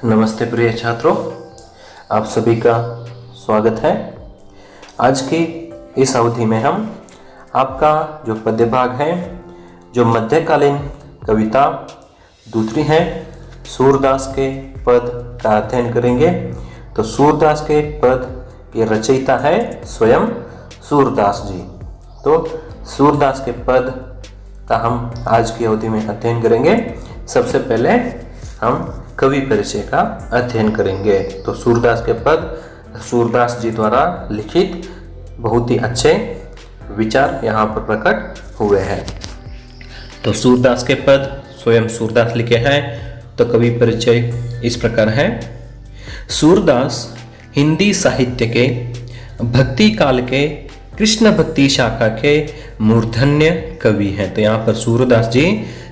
नमस्ते प्रिय छात्रों, आप सभी का स्वागत है। आज की इस अवधि में हम आपका जो पद्य भाग है, जो मध्यकालीन कविता दूसरी है सूरदास के पद का अध्ययन करेंगे। तो सूरदास के पद के रचयिता है स्वयं सूरदास जी। तो सूरदास के पद का हम आज की अवधि में अध्ययन करेंगे। सबसे पहले हम कवि परिचय का अध्ययन करेंगे। तो सूरदास के पद सूरदास जी द्वारा लिखित बहुत ही अच्छे विचार यहाँ पर प्रकट हुए हैं। तो सूरदास के पद स्वयं सूरदास लिखे हैं। तो कवि परिचय इस प्रकार है। सूरदास हिंदी साहित्य के भक्ति काल के कृष्ण भक्ति शाखा के मूर्धन्य कवि हैं। तो यहाँ पर सूरदास जी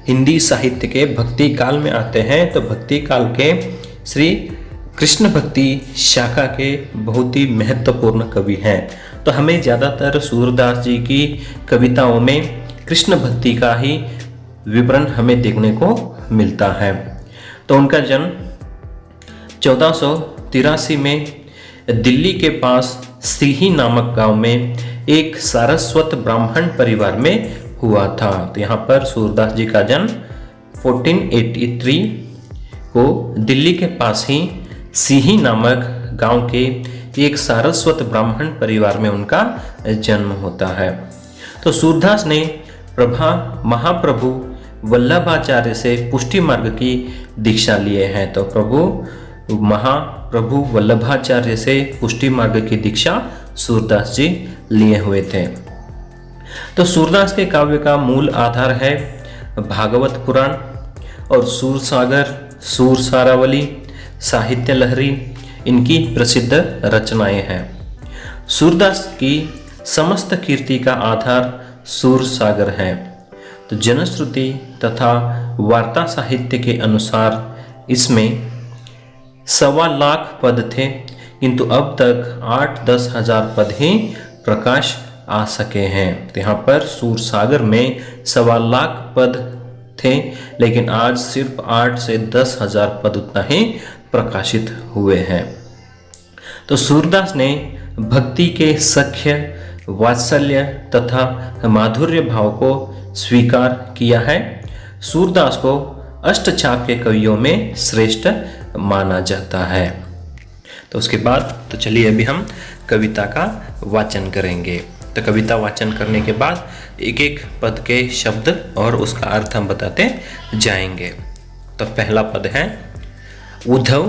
हिंदी साहित्य के भक्ति काल में आते हैं। तो भक्ति काल के श्री कृष्ण भक्ति शाखा के बहुत ही महत्वपूर्ण कवि हैं। तो हमें ज़्यादातर सूरदास जी की कविताओं में कृष्ण भक्ति का ही विवरण हमें देखने को मिलता है। तो उनका जन्म 1483 में दिल्ली के पास सीही नामक गांव में एक सारस्वत ब्राह्मण परिवार में हुआ था। तो यहाँ पर सूरदास जी का जन्म 1483 को दिल्ली के पास ही सीही नामक गांव के एक सारस्वत ब्राह्मण परिवार में उनका जन्म होता है। तो सूरदास ने महाप्रभु वल्लभाचार्य से पुष्टि मार्ग की दीक्षा लिए हैं। तो महाप्रभु वल्लभाचार्य से पुष्टि मार्ग की दीक्षा सूरदास जी लिए हुए थे। तो सूरदास के काव्य का मूल आधार है भागवत पुराण और सूरसागर, सूरसारावली, साहित्य लहरी इनकी प्रसिद्ध रचनाएं हैं। सूरदास की समस्त कीर्ति का आधार सूरसागर है। तो जनश्रुति तथा वार्ता साहित्य के अनुसार इसमें 1.25 लाख पद थे, किंतु अब तक 8-10 हजार पद ही प्रकाश आ सके हैं। तो यहाँ पर सूरसागर में 1.25 लाख पद थे, लेकिन आज सिर्फ 8 से 10 हजार पद उतना ही प्रकाशित हुए हैं। तो सूरदास ने भक्ति के सख्य, वात्सल्य तथा माधुर्य भाव को स्वीकार किया है। सूरदास को अष्टचाप के कवियों में श्रेष्ठ माना जाता है। तो उसके बाद चलिए अभी हम कविता का वाचन करेंगे। तो कविता वाचन करने के बाद एक एक पद के शब्द और उसका अर्थ हम बताते जाएंगे। तो पहला पद है उद्धव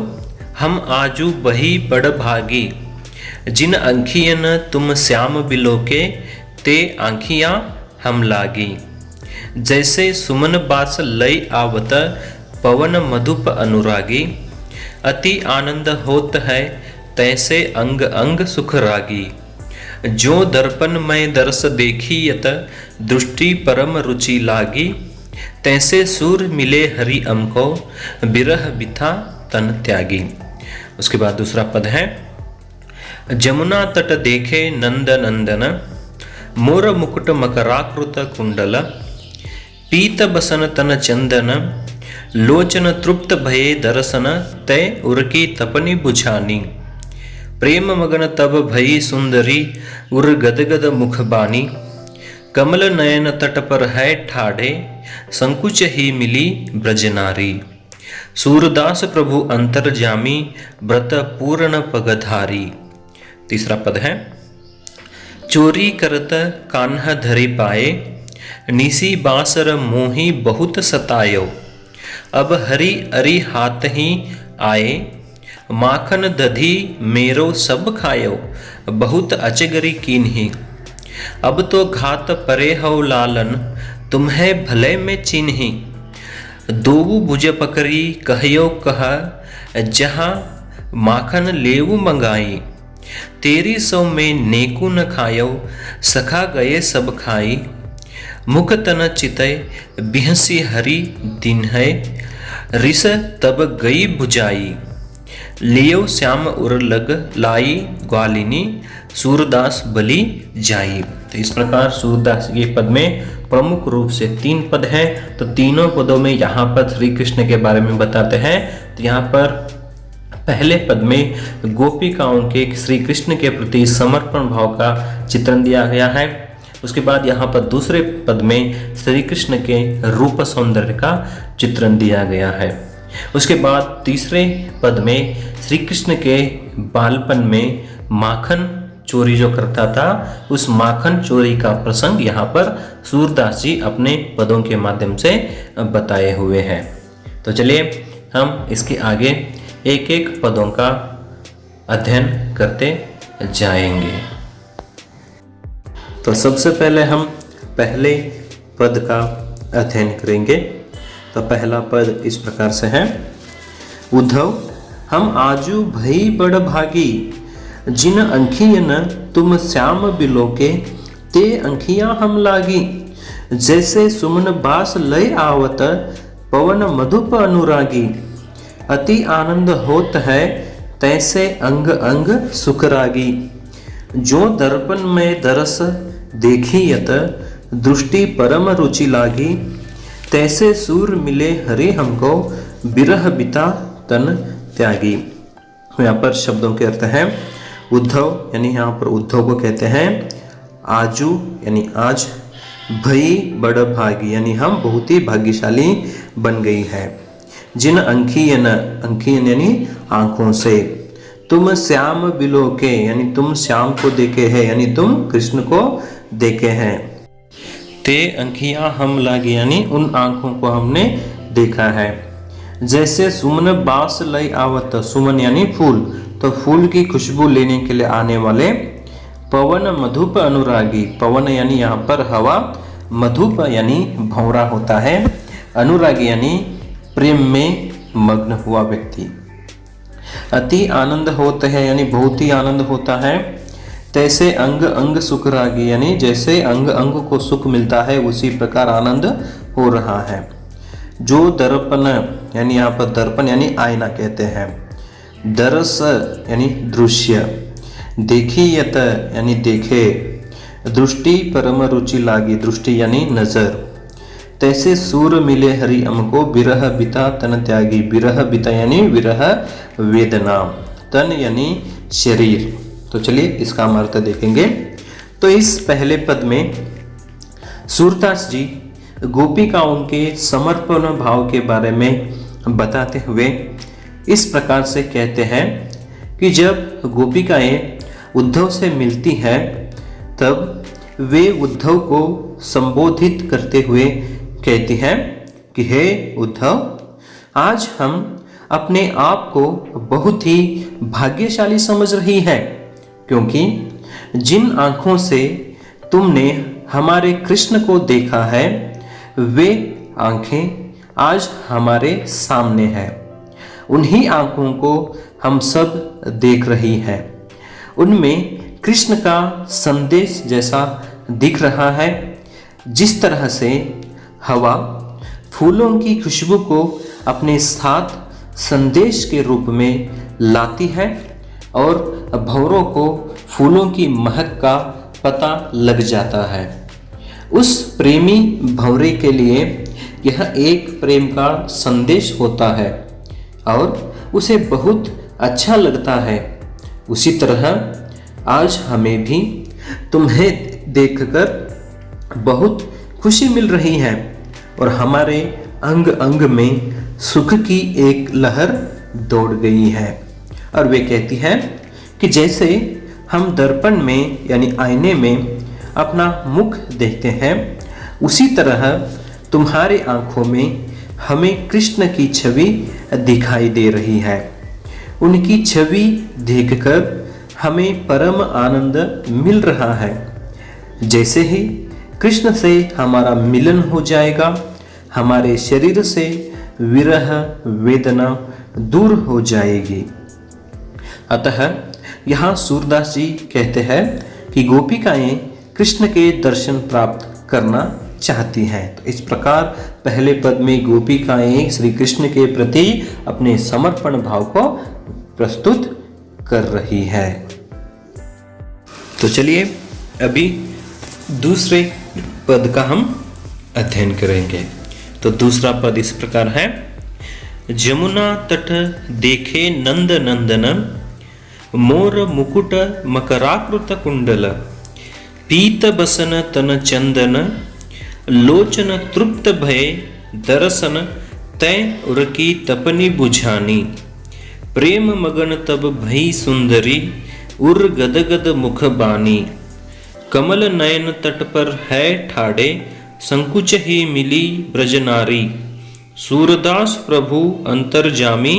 हम आजू बही बड़ भागी, जिन आँखियन तुम श्याम बिलोके, ते आँखियाँ हम लागी। जैसे सुमन बास लय आवत, पवन मधुप अनुरागी, अति आनंद होत है, तैसे अंग अंग सुख रागी। जो दर्पण में दर्श देखियत, दृष्टि परम रुचि लागी, तैसे सूर मिले हरि अमको, बिरह बिथा तन त्यागी। उसके बाद दूसरा पद है जमुना तट देखे नंद नंदन, मोर मुकुट मकराकृत कुंडल, पीत बसन तन चंदन, लोचन तृप्त भये दर्शन, तय उर्की तपनी बुझानी। प्रेम मगन तब भई सुंदरी, उर गदगद मुख बानी, कमल नयन तट पर है ठाढ़े, संकुच ही मिली ब्रजनारी। सूरदास प्रभु अंतर्जामी, व्रत पूर्ण पगधारी। तीसरा पद है चोरी करत कान्हा धरे पाए, निसी बासर मोही बहुत सतायो, अब हरि अरि हाथ ही आए, माखन दधी मेरो सब खायो, बहुत अचगरी कीन्ही। अब तो घात परे हो लालन, तुम्हें भले में चिन्ही। दोऊ भुज पकड़ी कहियो कह, जहाँ माखन लेऊ मंगाई। तेरी सौ में नेकू न खायो, सखा गए सब खाई। मुख तन चितय बिहसी हरि दिन है, रिस तब गई बुझाई। लियो श्याम उर लग लाई ग्वालिनी, सूरदास बलि जाई। तो इस प्रकार सूरदास के पद में प्रमुख रूप से 3 पद हैं। तो तीनों पदों में यहाँ पर श्री कृष्ण के बारे में बताते हैं। तो यहाँ पर पहले पद में गोपिकाओं के श्री कृष्ण के प्रति समर्पण भाव का चित्रण दिया गया है। उसके बाद यहाँ पर दूसरे पद में श्री कृष्ण के रूप सौंदर्य का चित्रण दिया गया है। उसके बाद तीसरे पद में श्री कृष्ण के बालपन में माखन चोरी जो करता था, उस माखन चोरी का प्रसंग यहाँ पर सूरदास जी अपने पदों के माध्यम से बताए हुए हैं। तो चलिए हम इसके आगे एक एक पदों का अध्ययन करते जाएंगे। तो सबसे पहले हम पहले पद का अध्ययन करेंगे। तो पहला पद इस प्रकार से है, उद्धव हम आजू भई बड़ भागी, जिन अंखियन तुम श्याम बिलोके, ते अंखियां हम लागी, जैसे सुमन बास लय आवत, पवन मधुप अनुरागी, अति आनंद होत है तैसे अंग अंग सुखरागी, जो दर्पण में दरस देखियत, दृष्टि परम रुचि लागी, तैसे सूर मिले हरे हमको, बिरह बिता तन त्यागी। यहाँ पर शब्दों के अर्थ है, उद्धव यानी यहाँ पर उद्धव को कहते हैं आजू यानी आज, भई बड़ भागी यानी हम बहुत ही भाग्यशाली बन गई है, जिन अंखियन, अंखियन यानी आंखों से, तुम श्याम बिलोके यानी तुम श्याम को देखे हैं, यानी तुम कृष्ण को देखे हैं, ते अंखियां हम लागी यानी उन आंखों को हमने देखा है, जैसे सुमन बास लय आवत, सुमन यानी फूल, तो फूल की खुशबू लेने के लिए आने वाले, पवन मधुप अनुरागी, पवन यानी यहाँ पर हवा, मधुप यानी भंवरा होता है, अनुरागी यानी प्रेम में मग्न हुआ व्यक्ति, अति आनंद होता है यानी बहुत ही आनंद होता है, तैसे अंग अंग सुख रागी यानी जैसे अंग अंग को सुख मिलता है उसी प्रकार आनंद हो रहा है, जो दर्पण यानी यहाँ पर दर्पण यानी आईना कहते हैं, दरस यानी दृश्य, देखियत यानी देखे, दृष्टि परम रुचि लागी, दृष्टि यानी नजर, तैसे सूर मिले हरि हमको, बिरह बिता तन त्यागी, बिरह बिता यानी विरह वेदना, तन यानी शरीर। तो चलिए इसका हम अर्थ देखेंगे। तो इस पहले पद में सूरदास जी गोपिकाओं के समर्पण भाव के बारे में बताते हुए इस प्रकार से कहते हैं कि जब गोपिकाएं उद्धव से मिलती हैं तब वे उद्धव को संबोधित करते हुए कहती हैं कि हे उद्धव, आज हम अपने आप को बहुत ही भाग्यशाली समझ रही हैं, क्योंकि जिन आंखों से तुमने हमारे कृष्ण को देखा है वे आंखें आज हमारे सामने हैं, उन्हीं आंखों को हम सब देख रही हैं, उनमें कृष्ण का संदेश जैसा दिख रहा है, जिस तरह से हवा फूलों की खुशबू को अपने साथ संदेश के रूप में लाती है और भंवरों को फूलों की महक का पता लग जाता है। उस प्रेमी भंवरे के लिए यह एक प्रेम का संदेश होता है और उसे बहुत अच्छा लगता है। उसी तरह आज हमें भी तुम्हें देखकर बहुत खुशी मिल रही है और हमारे अंग अंग में सुख की एक लहर दौड़ गई है। और वे कहती है कि जैसे हम दर्पण में यानी आईने में अपना मुख देखते हैं, उसी तरह तुम्हारी आंखों में हमें कृष्ण की छवि दिखाई दे रही है। उनकी छवि देखकर हमें परम आनंद मिल रहा है। जैसे ही कृष्ण से हमारा मिलन हो जाएगा, हमारे शरीर से विरह वेदना दूर हो जाएगी। अतः यहाँ सूरदास जी कहते हैं कि गोपिकाएं कृष्ण के दर्शन प्राप्त करना चाहती हैं। तो इस प्रकार पहले पद में गोपिकाएं श्री कृष्ण के प्रति अपने समर्पण भाव को प्रस्तुत कर रही है। तो चलिए अभी दूसरे पद का हम अध्ययन करेंगे। तो दूसरा पद इस प्रकार है, जमुना तट देखे नंद नंदन, मोर मुकुट मकराकृत कुंडल, पीत बसन तन चंदन, लोचन तृप्त भय दर्शन, तय उरकी तपनी बुझानी, प्रेम मगन तब भई सुंदरी, उर गदगद मुख बानी, कमल नयन तट पर है ठाड़े, संकुच ही मिली ब्रजनारी, सूरदास प्रभु अंतर्जामी,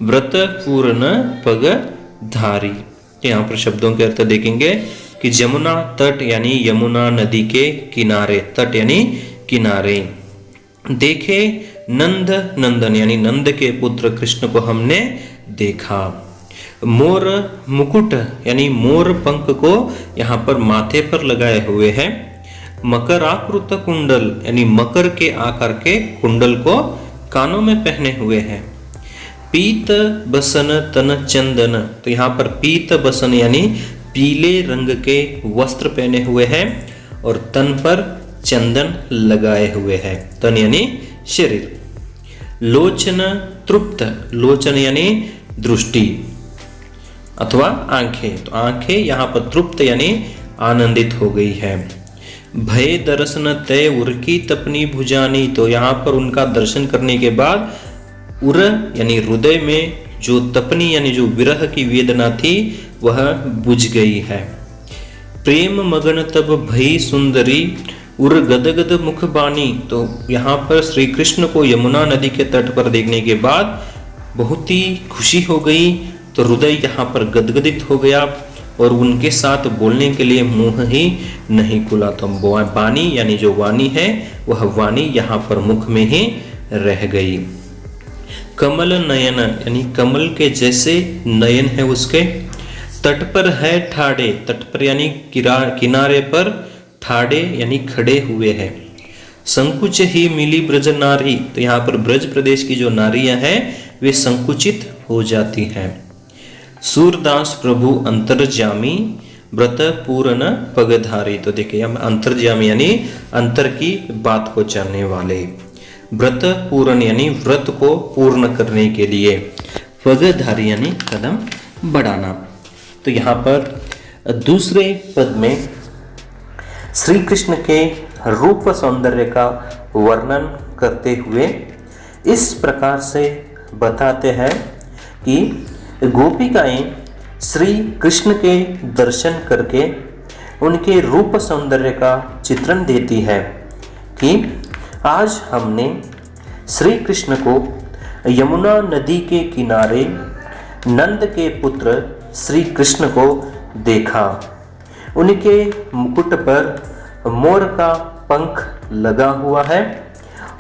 व्रत पूर्ण पग धारी। यहाँ पर शब्दों के अर्थ देखेंगे कि जमुना तट यानी यमुना नदी के किनारे, तट यानी किनारे, देखे नंद नंदन यानी नंद के पुत्र कृष्ण को हमने देखा। मोर मुकुट यानी मोर पंख को यहाँ पर माथे पर लगाए हुए हैं। मकराकृत कुंडल यानी मकर के आकार के कुंडल को कानों में पहने हुए हैं। पीत बसन तन चंदन, तो यहाँ पर पीत बसन यानी पीले रंग के वस्त्र पहने हुए हैं और तन पर चंदन लगाए हुए हैं, तन यानी शरीर। लोचन तृप्त, लोचन यानी दृष्टि अथवा आंखें, तो आंखें यहाँ पर तृप्त यानी आनंदित हो गई है। भय दर्शन तय उरकी तपनी भुजानी, तो यहाँ पर उनका दर्शन करने के बाद उर यानी हृदय में जो तपनी यानी जो विरह की वेदना थी वह बुझ गई है। प्रेम मगन तब भई सुंदरी, उर गदगद मुख बानी, तो यहाँ पर श्री कृष्ण को यमुना नदी के तट पर देखने के बाद बहुत ही खुशी हो गई, तो हृदय यहाँ पर गदगदित हो गया और उनके साथ बोलने के लिए मुंह ही नहीं खुला। तो बानी यानी जो वाणी है वह वाणी यहाँ पर मुख में ही रह गई। कमल नयन यानी कमल के जैसे नयन है उसके। तट पर है ठाड़े, तट पर यानी किनारे पर, ठाड़े यानी खड़े हुए हैं। संकुच ही मिली ब्रज नारी, तो यहाँ पर ब्रज प्रदेश की जो नारियां हैं वे संकुचित हो जाती हैं। सूरदास प्रभु अंतर्जामी, व्रत पूर्ण पगधारी, तो देखिए हम अंतर्जामी यानी अंतर की बात को जानने वाले। व्रत पूर्ण यानी व्रत को पूर्ण करने के लिए। पगधारी यानी कदम बढ़ाना। तो यहाँ पर दूसरे पद में श्री कृष्ण के रूप सौंदर्य का वर्णन करते हुए इस प्रकार से बताते हैं कि गोपिकाएं श्री कृष्ण के दर्शन करके उनके रूप सौंदर्य का चित्रण देती है कि आज हमने श्री कृष्ण को यमुना नदी के किनारे नंद के पुत्र श्री कृष्ण को देखा। उनके मुकुट पर मोर का पंख लगा हुआ है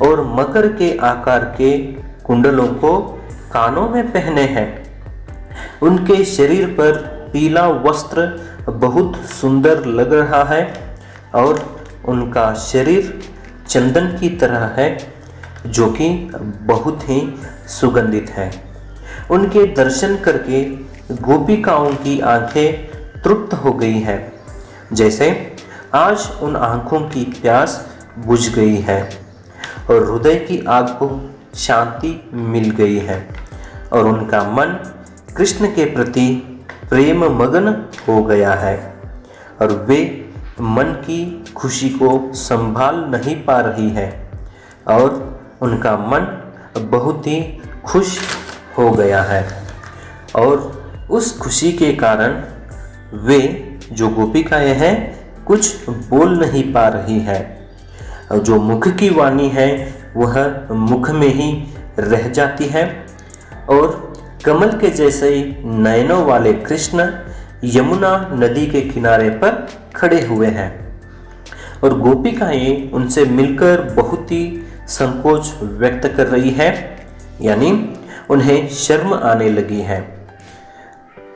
और मकर के आकार के कुंडलों को कानों में पहने हैं। उनके शरीर पर पीला वस्त्र बहुत सुंदर लग रहा है और उनका शरीर चंदन की तरह है जो कि बहुत ही सुगंधित है। उनके दर्शन करके गोपिकाओं की आंखें तृप्त हो गई हैं, जैसे आज उन आंखों की प्यास बुझ गई है और हृदय की आग को शांति मिल गई है और उनका मन कृष्ण के प्रति प्रेम मगन हो गया है और वे मन की खुशी को संभाल नहीं पा रही है और उनका मन बहुत ही खुश हो गया है और उस खुशी के कारण वे जो गोपिकाएं हैं कुछ बोल नहीं पा रही है और जो मुख की वाणी है वह मुख में ही रह जाती है और कमल के जैसे नयनों वाले कृष्ण यमुना नदी के किनारे पर खड़े हुए हैं और गोपिकाएं उनसे मिलकर बहुत ही संकोच व्यक्त कर रही है, यानी उन्हें शर्म आने लगी है।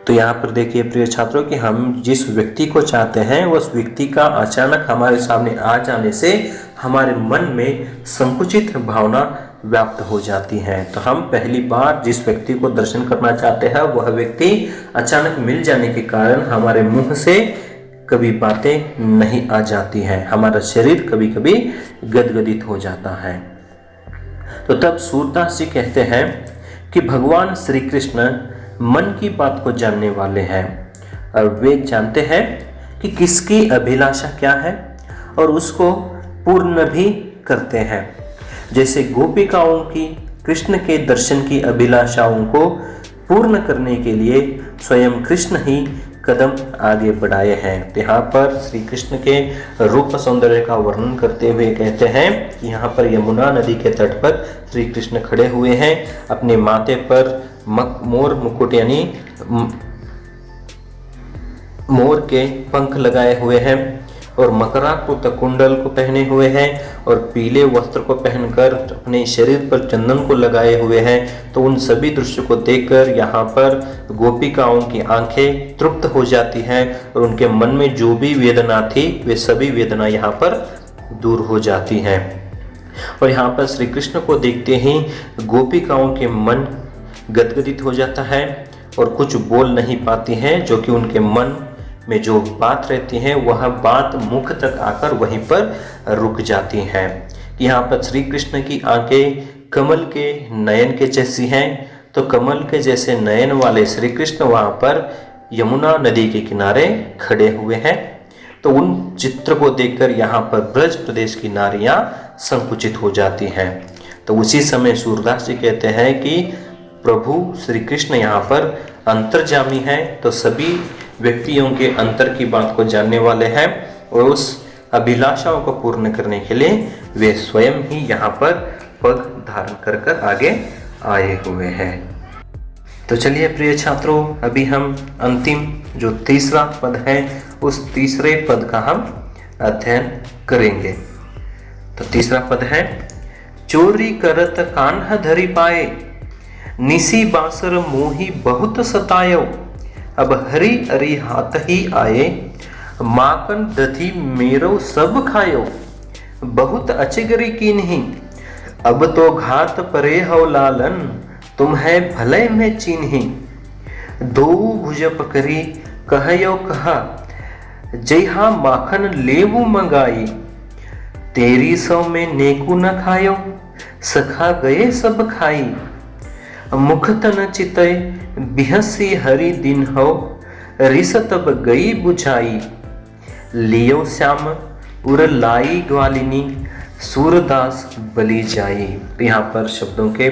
तो यहाँ पर देखिए प्रिय छात्रों कि हम जिस व्यक्ति को चाहते हैं उस व्यक्ति का अचानक हमारे सामने आ जाने से हमारे मन में संकुचित भावना व्याप्त हो जाती है। तो हम पहली बार जिस व्यक्ति को दर्शन करना चाहते हैं वह व्यक्ति अचानक मिल जाने के कारण हमारे मुंह से कभी बातें नहीं आ जाती हैं, हमारा शरीर कभी कभी गदगदित हो जाता है। तो तब सूरदास जी कहते हैं कि भगवान श्री कृष्ण मन की बात को जानने वाले हैं और वे जानते हैं कि किसकी अभिलाषा क्या है और उसको पूर्ण भी करते हैं। जैसे गोपिकाओं की कृष्ण के दर्शन की अभिलाषाओं को पूर्ण करने के लिए स्वयं कृष्ण ही कदम आगे बढ़ाए हैं। तो यहाँ पर श्री कृष्ण के रूप सौंदर्य का वर्णन करते हुए कहते हैं कि यहाँ पर यमुना नदी के तट पर श्री कृष्ण खड़े हुए हैं, अपने माथे पर मोर मुकुट यानी मोर के पंख लगाए हुए हैं और मकराकृत कुंडल को पहने हुए हैं और पीले वस्त्र को पहनकर अपने शरीर पर चंदन को लगाए हुए हैं। तो उन सभी दृश्य को देखकर यहाँ पर गोपिकाओं की आंखें तृप्त हो जाती हैं और उनके मन में जो भी वेदना थी वे सभी वेदना यहाँ पर दूर हो जाती हैं। और यहाँ पर श्री कृष्ण को देखते ही गोपिकाओं के मन गदगदित हो जाता है और कुछ बोल नहीं पाती हैं, जो कि उनके मन में जो बात रहती है वह बात मुख तक आकर वहीं पर रुक जाती हैं। यहाँ पर श्री कृष्ण की आंखें कमल के नयन के जैसी हैं, तो कमल के जैसे नयन वाले श्री कृष्ण वहाँ पर यमुना नदी के किनारे खड़े हुए हैं। तो उन चित्र को देखकर यहाँ पर ब्रज प्रदेश की नारियां संकुचित हो जाती हैं। तो उसी समय सूरदास जी कहते हैं कि प्रभु श्री कृष्ण यहाँ पर अंतर्जामी हैं, तो सभी व्यक्तियों के अंतर की बात को जानने वाले हैं और उस अभिलाषाओं को पूर्ण करने के लिए वे स्वयं ही यहाँ पर पग धारण कर कर आगे आए हुए हैं। तो चलिए प्रिय छात्रों, अभी हम अंतिम जो तीसरा पद है उस तीसरे पद का हम अध्ययन करेंगे। तो तीसरा पद है, चोरी करत कान्हा धरी पाए, निसी बासर मोही बहुत सतायो, अब हरी हरी हाथ ही आए, माखन दधी मेरो सब खायो, बहुत अचगरी कीन्ही, अब तो घात परे हो लालन, तुम है भले में चीन्ही, दो भुज पकड़ी कहयो कहा, जयहा माखन लेवू मंगाई, तेरी सौ में नेकू न खायो, सखा गए सब खाई, मुख तन चितय बिहसी हरि दिन हो, रिस तब गई बुझाई, लियो श्याम उर लाई ग्वालिनी, सूरदास बली जाई। तो यहाँ पर शब्दों के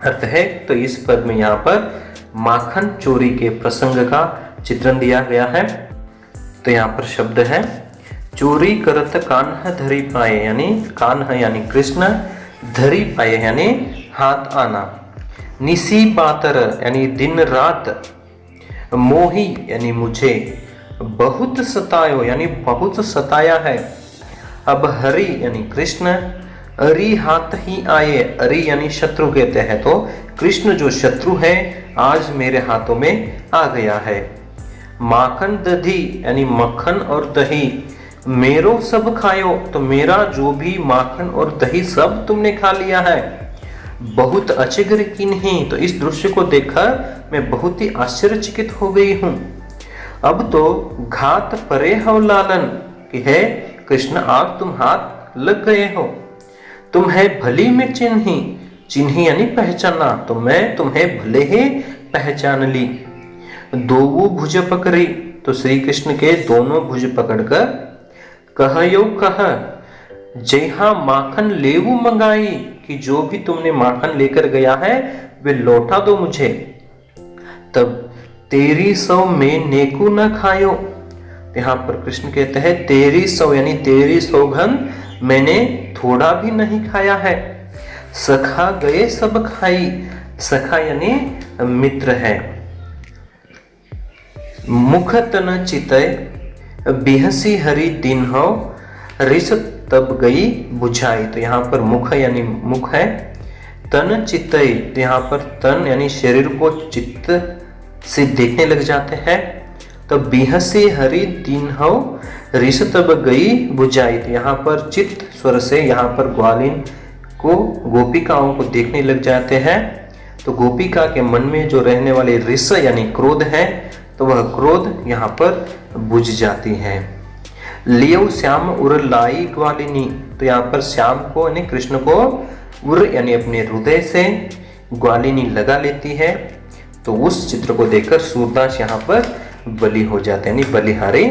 अर्थ है। तो इस पद में यहाँ पर माखन चोरी के प्रसंग का चित्रण दिया गया है। तो यहाँ पर शब्द है, चोरी करत कान्हा धरी पाए, यानी कान्हा यानी कृष्ण, धरी पाए यानी हाथ आना, निसी बातर यानी दिन रात, मोही यानी मुझे, बहुत सतायो यानी बहुत सताया है, अब हरि यानी कृष्ण, अरि हाथ ही आए, अरि यानी शत्रु कहते हैं, तो कृष्ण जो शत्रु है आज मेरे हाथों में आ गया है, माखन दधी यानी मक्खन और दही, मेरो सब खायो, तो मेरा जो भी माखन और दही सब तुमने खा लिया है, बहुत अचगर किन्हीं, तो इस दृश्य को देखकर मैं बहुत ही आश्चर्यचकित हो गई हूँ। अब तो घात परे हो लालन, कि है कृष्ण आज तुम हाथ लग गए हो, तुम है भली में चिन्ही, चिन्ही यानी पहचाना, तो मैं तुम्हें भले ही पहचान ली, दो भुज पकड़ी, तो श्री कृष्ण के दोनों भुज पकड़कर कहयो कह, जयहा माखन लेवू मंगाई, कि जो भी तुमने माखन लेकर गया है वे लौटा दो मुझे, तब तेरी सौ में नेकू न खायो। यहाँ पर कृष्ण कहते हैं तेरी सौ यानी तेरी सौगंध मैंने थोड़ा भी नहीं खाया है, सखा गए सब खाई, सखा यानी मित्र है, मुख तन चितय बिहसी हरि दिन हो, रिस तब गई बुझाई। तो यहाँ पर मुख यानी मुख है, तन चितय, तो यहाँ पर तन यानी शरीर को चित्त से देखने लग जाते हैं, तो बिहसी हरि दिन हो, रिस तब गई बुझाई। तो यहाँ पर चित्त स्वर से यहाँ पर ग्वालिन को गोपिकाओं को देखने लग जाते हैं, तो गोपिका के मन में जो रहने वाले रिस यानी क्रोध है, तो वह क्रोध यहाँ पर बुझ जाती है। लियो श्याम उर लाई ग्वालिनी, तो यहाँ पर श्याम को यानी कृष्ण को उर यानी अपने हृदय से ग्वालिनी लगा लेती है। तो उस चित्र को देखकर सूरदास यहाँ पर बलि हो जाते हैं, यानी बलिहारी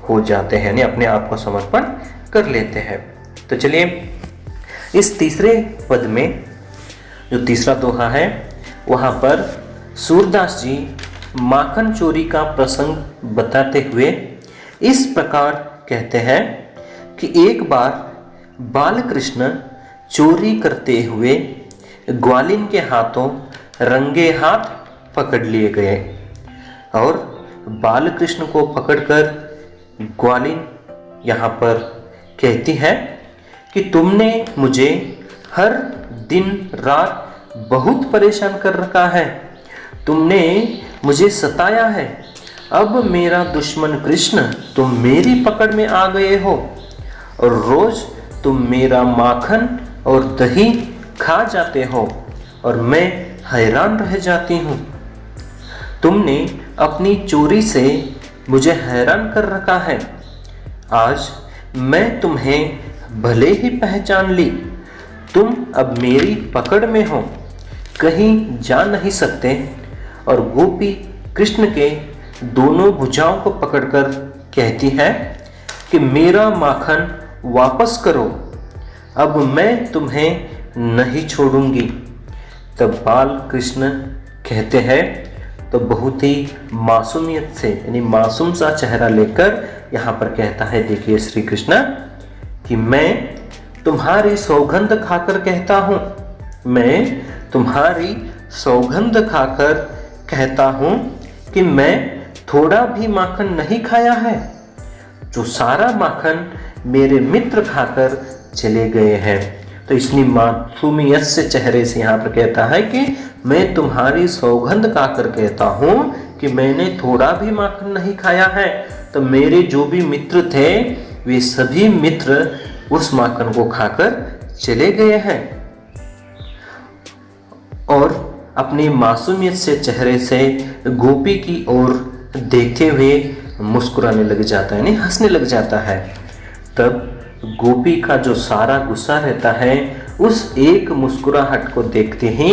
हो जाते हैं, यानी अपने आप को समर्पण कर लेते हैं। तो चलिए इस तीसरे पद में जो तीसरा दोहा है वहाँ पर सूरदास जी माखन चोरी का प्रसंग बताते हुए इस प्रकार कहते हैं कि एक बार बालकृष्ण चोरी करते हुए ग्वालिन के हाथों रंगे हाथ पकड़ लिए गए और बालकृष्ण को पकड़कर ग्वालिन यहाँ पर कहती है कि तुमने मुझे हर दिन रात बहुत परेशान कर रखा है, तुमने मुझे सताया है। अब मेरा दुश्मन कृष्ण तुम मेरी पकड़ में आ गए हो और रोज तुम मेरा माखन और दही खा जाते हो और मैं हैरान रह जाती हूँ। तुमने अपनी चोरी से मुझे हैरान कर रखा है। आज मैं तुम्हें भले ही पहचान ली, तुम अब मेरी पकड़ में हो, कहीं जा नहीं सकते। और गोपी कृष्ण के दोनों भुजाओं को पकड़कर कहती है कि मेरा माखन वापस करो, अब मैं तुम्हें नहीं छोड़ूंगी। तब बाल कृष्ण कहते हैं, तो बहुत ही मासूमियत से यानी मासूम सा चेहरा लेकर यहाँ पर कहता है, देखिए श्री कृष्ण, कि मैं तुम्हारी सौगंध खाकर कहता हूँ, मैं तुम्हारी सौगंध खाकर कहता हूँ कि मैं थोड़ा भी माखन नहीं खाया है, जो सारा माखन मेरे मित्र खाकर चले गए हैं। तो इतनी मासूमियत से चेहरे से यहाँ पर कहता है कि मैं तुम्हारी सौगंध खाकर कहता हूँ कि मैंने थोड़ा भी माखन नहीं खाया है। तो मेरे जो भी मित्र थे वे सभी मित्र उस माखन को खाकर चले गए हैं। और अपनी मासूमियत से चेहरे से गोपी की ओर देखते हुए मुस्कुराने लग जाता है, यानी हंसने लग जाता है। तब गोपी का जो सारा गुस्सा रहता है उस एक मुस्कुराहट को देखते ही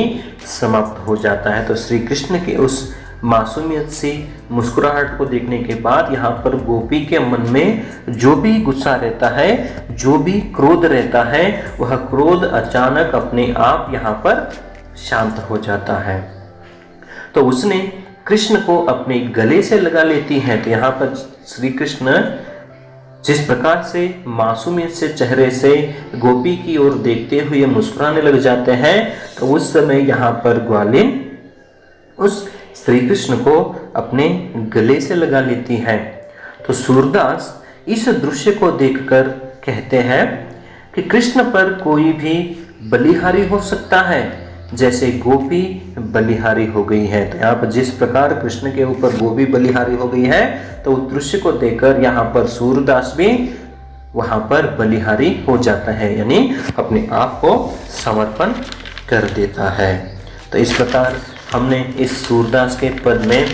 समाप्त हो जाता है। तो श्री कृष्ण के उस मासूमियत से मुस्कुराहट को देखने के बाद यहाँ पर गोपी के मन में जो भी गुस्सा रहता है, जो भी क्रोध रहता है, वह क्रोध अचानक अपने आप यहाँ पर शांत हो जाता है। तो उसने कृष्ण को अपने गले से लगा लेती है। तो यहाँ पर श्री कृष्ण जिस प्रकार से मासूमियत से चेहरे से गोपी की ओर देखते हुए मुस्कुराने लग जाते हैं, तो उस समय यहाँ पर ग्वालिन उस श्री कृष्ण को अपने गले से लगा लेती है। तो सूरदास इस दृश्य को देखकर कहते हैं कि कृष्ण पर कोई भी बलिहारी हो सकता है, जैसे गोपी बलिहारी हो गई है। तो यहाँ पर जिस प्रकार कृष्ण के ऊपर गोपी बलिहारी हो गई है, तो उस दृश्य को देखकर यहाँ पर सूरदास भी वहां पर बलिहारी हो जाता है, यानी अपने आप को समर्पण कर देता है। तो इस प्रकार हमने इस सूरदास के पद में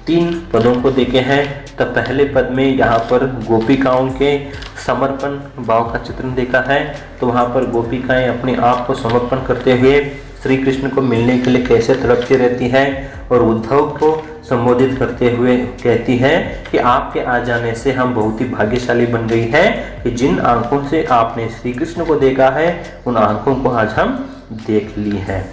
3 पदों को देखे हैं। तो पहले पद में यहाँ पर गोपिकाओं के समर्पण भाव का चित्रण देखा है। तो वहाँ पर गोपिकाएं अपने आप को समर्पण करते हुए श्री कृष्ण को मिलने के लिए कैसे तड़पती रहती है और उद्धव को संबोधित करते हुए कहती है कि आपके आ जाने से हम बहुत ही भाग्यशाली बन गई है कि जिन आंखों से आपने श्री कृष्ण को देखा है उन आंखों को आज हम देख ली है।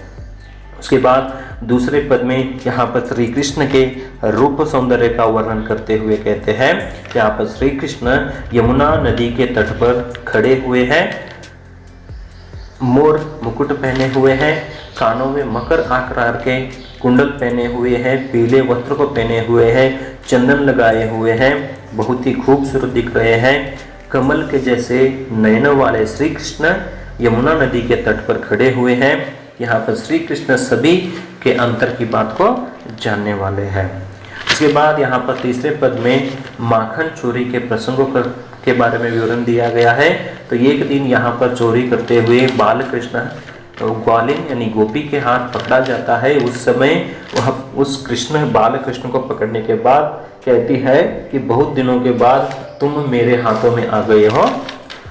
उसके बाद दूसरे पद में यहाँ पर श्री कृष्ण के रूप सौंदर्य का वर्णन करते हुए कहते हैं कि यहाँ पर श्री कृष्ण यमुना नदी के तट पर खड़े हुए हैं, मोर मुकुट पहने हुए हैं, कानों में मकर आकार के कुंडल पहने हुए हैं, पीले वस्त्र को पहने हुए हैं, चंदन लगाए हुए हैं, बहुत ही खूबसूरत दिख रहे हैं। कमल के जैसे नयनों वाले श्री कृष्ण यमुना नदी के तट पर खड़े हुए हैं। यहाँ पर श्री कृष्ण सभी के अंतर की बात को जानने वाले हैं। उसके बाद यहाँ पर तीसरे पद में माखन चोरी के प्रसंगों के बारे में विवरण दिया गया है। तो एक दिन यहाँ पर चोरी करते हुए बालकृष्ण ग्वालिन यानी गोपी के हाथ पकड़ा जाता है। उस समय वह उस बालकृष्ण को पकड़ने के बाद कहती है कि बहुत दिनों के बाद तुम मेरे हाथों में आ गए हो,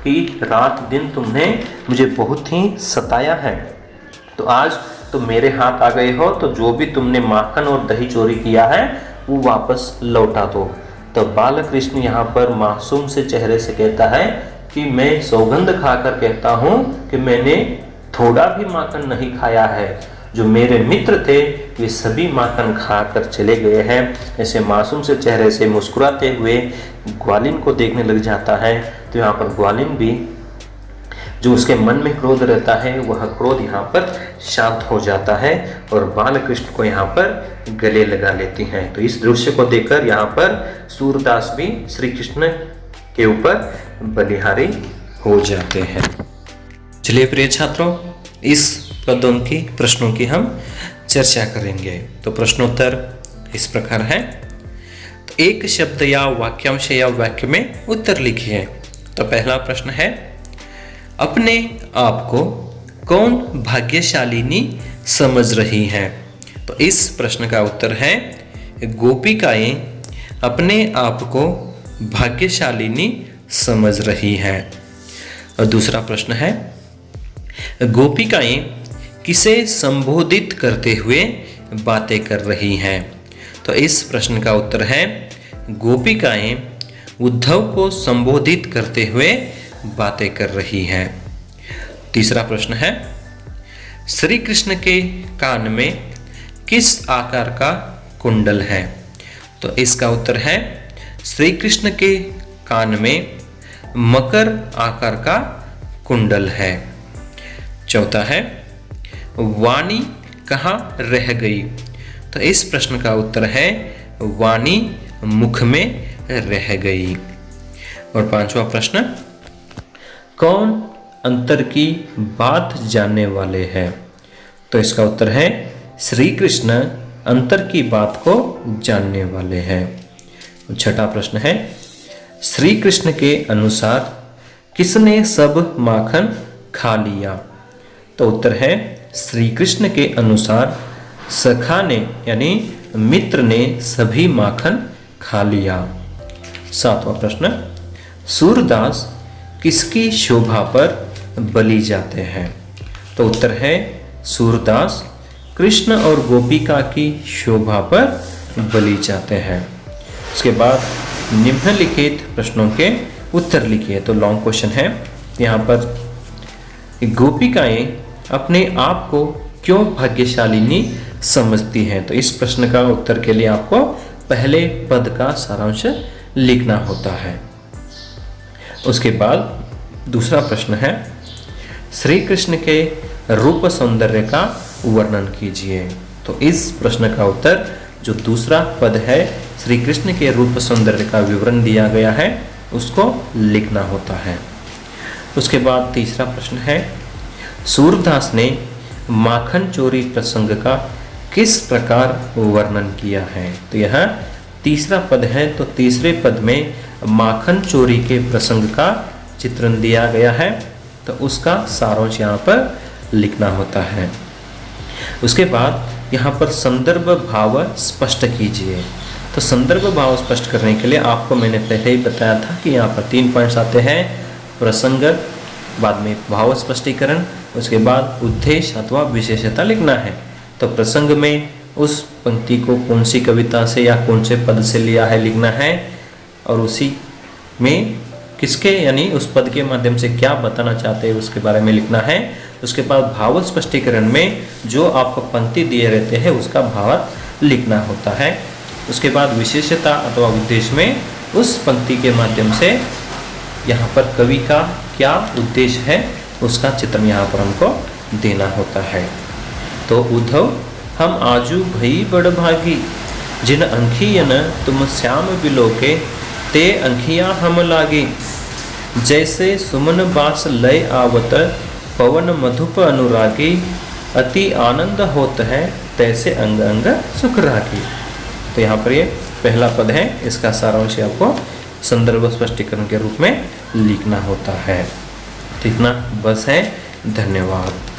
कि रात दिन तुमने मुझे बहुत ही सताया है। तो आज तुम मेरे हाथ आ गए हो, तो जो भी तुमने माखन और दही चोरी किया है वो वापस लौटा दो। तो बाल कृष्ण यहाँ पर मासूम से चेहरे से कहता है कि मैं सौगंध खाकर कहता हूँ कि मैंने थोड़ा भी माखन नहीं खाया है, जो मेरे मित्र थे वे सभी माखन खाकर चले गए हैं। ऐसे मासूम से चेहरे से मुस्कुराते हुए ग्वालिन को देखने लग जाता है। तो यहाँ पर ग्वालिन भी, जो उसके मन में क्रोध रहता है, वह क्रोध यहाँ पर शांत हो जाता है और बाल कृष्ण को यहाँ पर गले लगा लेती हैं। तो इस दृश्य को देखकर यहाँ पर सूरदास भी श्री कृष्ण के ऊपर बलिहारी हो जाते हैं। चलिए प्रिय छात्रों, इस पदों की प्रश्नों की हम चर्चा करेंगे। तो प्रश्नोत्तर इस प्रकार है। तो एक शब्द या वाक्यांश या वाक्य में उत्तर लिखिए। तो पहला प्रश्न है, अपने आप को कौन भाग्यशालिनी समझ रही है? तो इस प्रश्न का उत्तर है, गोपिकाएं अपने आप को भाग्यशालिनी समझ रही है। और दूसरा प्रश्न है, गोपिकाएं किसे संबोधित करते हुए बातें कर रही हैं? तो इस प्रश्न का उत्तर है, गोपिकाएं उद्धव को संबोधित करते हुए बातें कर रही हैं। तीसरा प्रश्न है, श्री कृष्ण के कान में किस आकार का कुंडल है? तो इसका उत्तर है, श्री कृष्ण के कान में मकर आकार का कुंडल है। चौथा है, वाणी कहाँ रह गई? तो इस प्रश्न का उत्तर है, वाणी मुख में रह गई। और पांचवा प्रश्न, कौन अंतर की बात जानने वाले हैं? तो इसका उत्तर है, श्री कृष्ण अंतर की बात को जानने वाले हैं। छठा प्रश्न है, श्री कृष्ण के अनुसार किसने सब माखन खा लिया? तो उत्तर है, श्री कृष्ण के अनुसार सखा ने यानी मित्र ने सभी माखन खा लिया। सातवां प्रश्न, सूरदास किसकी शोभा पर बलि जाते हैं? तो उत्तर है, सूरदास कृष्ण और गोपिका की शोभा पर बलि जाते हैं। उसके बाद निम्नलिखित प्रश्नों के उत्तर लिखिए। तो लॉन्ग क्वेश्चन है यहाँ पर, गोपिकाएं अपने आप को क्यों भाग्यशालिनी समझती हैं? तो इस प्रश्न का उत्तर के लिए आपको पहले पद का सारांश लिखना होता है। उसके बाद दूसरा प्रश्न है, श्री कृष्ण के रूप सौंदर्य का वर्णन कीजिए। तो इस प्रश्न का उत्तर, जो दूसरा पद है, श्री कृष्ण के रूप सौंदर्य का विवरण दिया गया है, उसको लिखना होता है। उसके बाद तीसरा प्रश्न है, सूरदास ने माखन चोरी प्रसंग का किस प्रकार वर्णन किया है? तो यह तीसरा पद है, तो तीसरे पद में माखन चोरी के प्रसंग का चित्रण दिया गया है, तो उसका सारांश यहाँ पर लिखना होता है। उसके बाद यहाँ पर संदर्भ भाव स्पष्ट कीजिए। तो संदर्भ भाव स्पष्ट करने के लिए आपको मैंने पहले ही बताया था कि यहाँ पर 3 पॉइंट्स आते हैं, प्रसंग, बाद में भाव स्पष्टीकरण, उसके बाद उद्देश्य अथवा विशेषता लिखना है। तो प्रसंग में उस पंक्ति को कौन सी कविता से या कौन से पद से लिया है लिखना है, और उसी में किसके यानी उस पद के माध्यम से क्या बताना चाहते हैं उसके बारे में लिखना है। उसके बाद भाव स्पष्टीकरण में जो आपको पंक्ति दिए रहते हैं उसका भावार्थ लिखना होता है। उसके बाद विशेषता अथवा उद्देश्य में उस पंक्ति के माध्यम से यहाँ पर कवि का क्या उद्देश्य है उसका चित्रण यहाँ पर हमको देना होता है। तो उद्धव हम आजू भई बड़ भागी, जिन अंखियन तुम श्याम बिलोके, ते अंखिया हम लागी। जैसे सुमन बास लय आवत, पवन मधुप अनुरागी, अति आनंद होत है, तैसे अंग अंग सुख रागी। तो यहाँ पर ये पहला पद है, इसका सारांश आपको संदर्भ स्पष्टीकरण के रूप में लिखना होता है। ठीक ना, बस है। धन्यवाद।